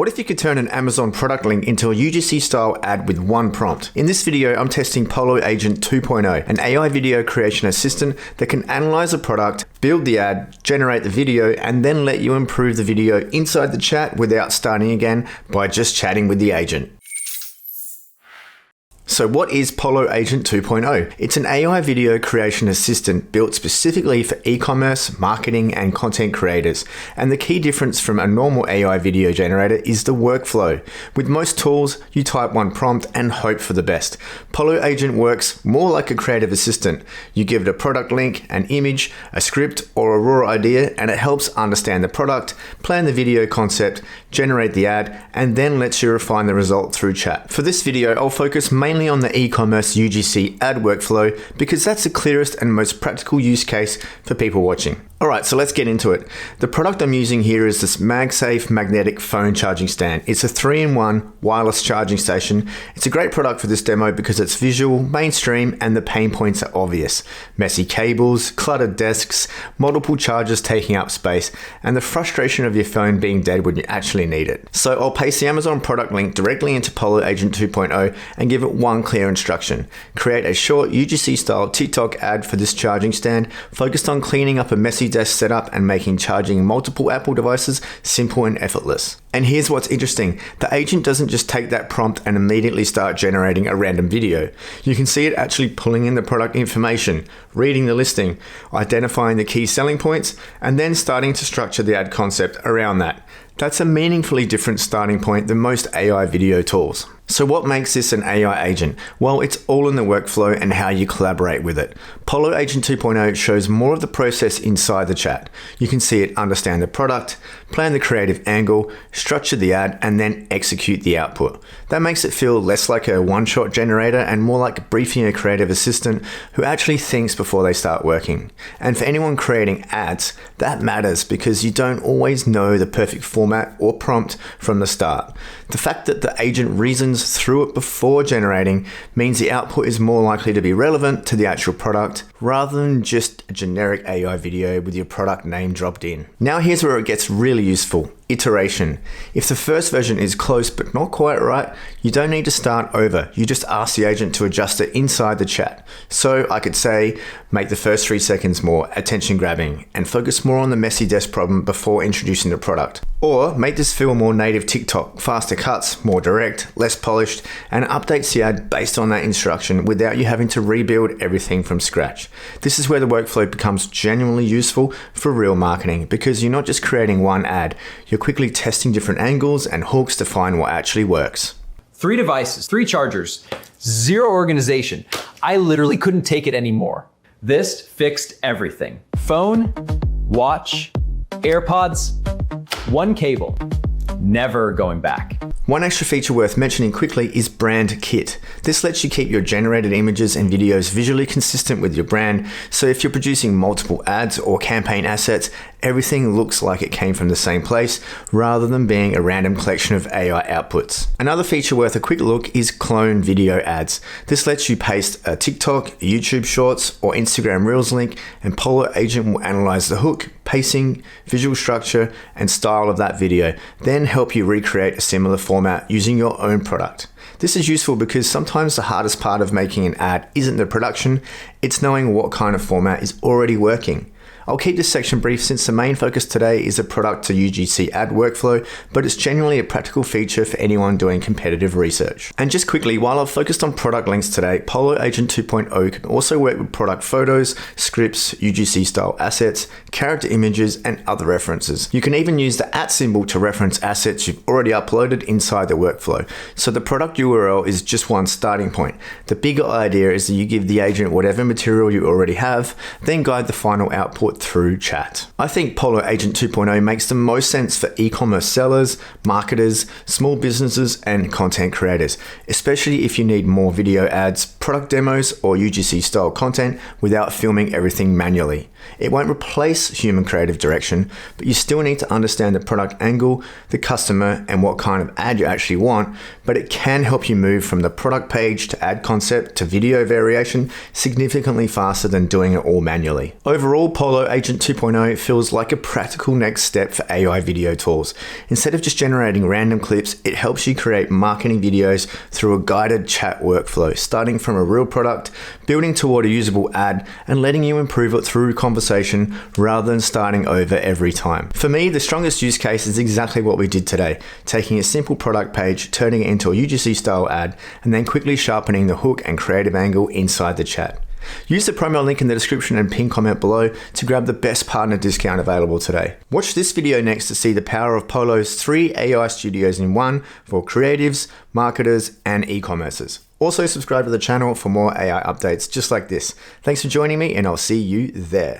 What if you could turn an Amazon product link into a UGC style ad with one prompt? In this video, I'm testing Pollo Agent 2.0, an AI video creation assistant that can analyze a product, build the ad, generate the video, and then let you improve the video inside the chat without starting again by just chatting with the agent. So what is Pollo Agent 2.0? It's an AI video creation assistant built specifically for e-commerce, marketing, and content creators. And the key difference from a normal AI video generator is the workflow. With most tools, you type one prompt and hope for the best. Pollo Agent works more like a creative assistant. You give it a product link, an image, a script, or a raw idea, and it helps understand the product, plan the video concept, generate the ad, and then lets you refine the result through chat. For this video, I'll focus mainly on the e-commerce UGC ad workflow because that's the clearest and most practical use case for people watching. Alright, so let's get into it. The product I'm using here is this MagSafe magnetic phone charging stand. It's a 3-in-1 wireless charging station. It's a great product for this demo because it's visual, mainstream, and the pain points are obvious. Messy cables, cluttered desks, multiple chargers taking up space, and the frustration of your phone being dead when you actually need it. So I'll paste the Amazon product link directly into Pollo Agent 2.0 and give it one clear instruction. Create a short UGC style TikTok ad for this charging stand focused on cleaning up a messy desk setup and making charging multiple Apple devices simple and effortless. And here's what's interesting. The agent doesn't just take that prompt and immediately start generating a random video. You can see it actually pulling in the product information, reading the listing, identifying the key selling points, and then starting to structure the ad concept around that. That's a meaningfully different starting point than most AI video tools. So what makes this an AI agent? Well, it's all in the workflow and how you collaborate with it. Pollo Agent 2.0 shows more of the process inside the chat. You can see it understand the product, plan the creative angle, structure the ad, and then execute the output. That makes it feel less like a one-shot generator and more like briefing a creative assistant who actually thinks before they start working. And for anyone creating ads, that matters because you don't always know the perfect format or prompt from the start. The fact that the agent reasons through it before generating means the output is more likely to be relevant to the actual product rather than just a generic AI video with your product name dropped in. Now here's where it gets really useful. Iteration. If the first version is close but not quite right, you don't need to start over. You just ask the agent to adjust it inside the chat. So I could say, make the first 3 seconds more attention grabbing and focus more on the messy desk problem before introducing the product. Or make this feel more native TikTok, faster cuts, more direct, less polished, and updates the ad based on that instruction without you having to rebuild everything from scratch. This is where the workflow becomes genuinely useful for real marketing because you're not just creating one ad, you're quickly testing different angles and hooks to find what actually works. 3 devices, 3 chargers, 0 organization. I literally couldn't take it anymore. This fixed everything. Phone, watch, AirPods, 1 cable, never going back. One extra feature worth mentioning quickly is Brand Kit. This lets you keep your generated images and videos visually consistent with your brand, so if you're producing multiple ads or campaign assets, everything looks like it came from the same place rather than being a random collection of AI outputs. Another feature worth a quick look is clone video ads. This lets you paste a TikTok, YouTube Shorts, or Instagram Reels link, and Pollo Agent will analyze the hook, pacing, visual structure, and style of that video, then help you recreate a similar format using your own product. This is useful because sometimes the hardest part of making an ad isn't the production, it's knowing what kind of format is already working. I'll keep this section brief since the main focus today is a product to UGC ad workflow, but it's generally a practical feature for anyone doing competitive research. And just quickly, while I've focused on product links today, Pollo Agent 2.0 can also work with product photos, scripts, UGC style assets, character images, and other references. You can even use the @ symbol to reference assets you've already uploaded inside the workflow. So the product URL is just one starting point. The bigger idea is that you give the agent whatever material you already have, then guide the final output through chat. I think Pollo Agent 2.0 makes the most sense for e-commerce sellers, marketers, small businesses, and content creators, especially if you need more video ads, product demos, or UGC style content without filming everything manually. It won't replace human creative direction, but you still need to understand the product angle, the customer, and what kind of ad you actually want, but it can help you move from the product page to ad concept to video variation significantly faster than doing it all manually. Overall, Pollo Agent 2.0 feels like a practical next step for AI video tools. Instead of just generating random clips, it helps you create marketing videos through a guided chat workflow, starting from a real product, building toward a usable ad, and letting you improve it through conversation rather than starting over every time. For me, the strongest use case is exactly what we did today, taking a simple product page, turning it into a UGC style ad, and then quickly sharpening the hook and creative angle inside the chat. Use the promo link in the description and pin comment below to grab the best partner discount available today. Watch this video next to see the power of Pollo's 3 AI studios in one for creatives, marketers, and e-commerces. Also subscribe to the channel for more AI updates just like this. Thanks for joining me, and I'll see you there.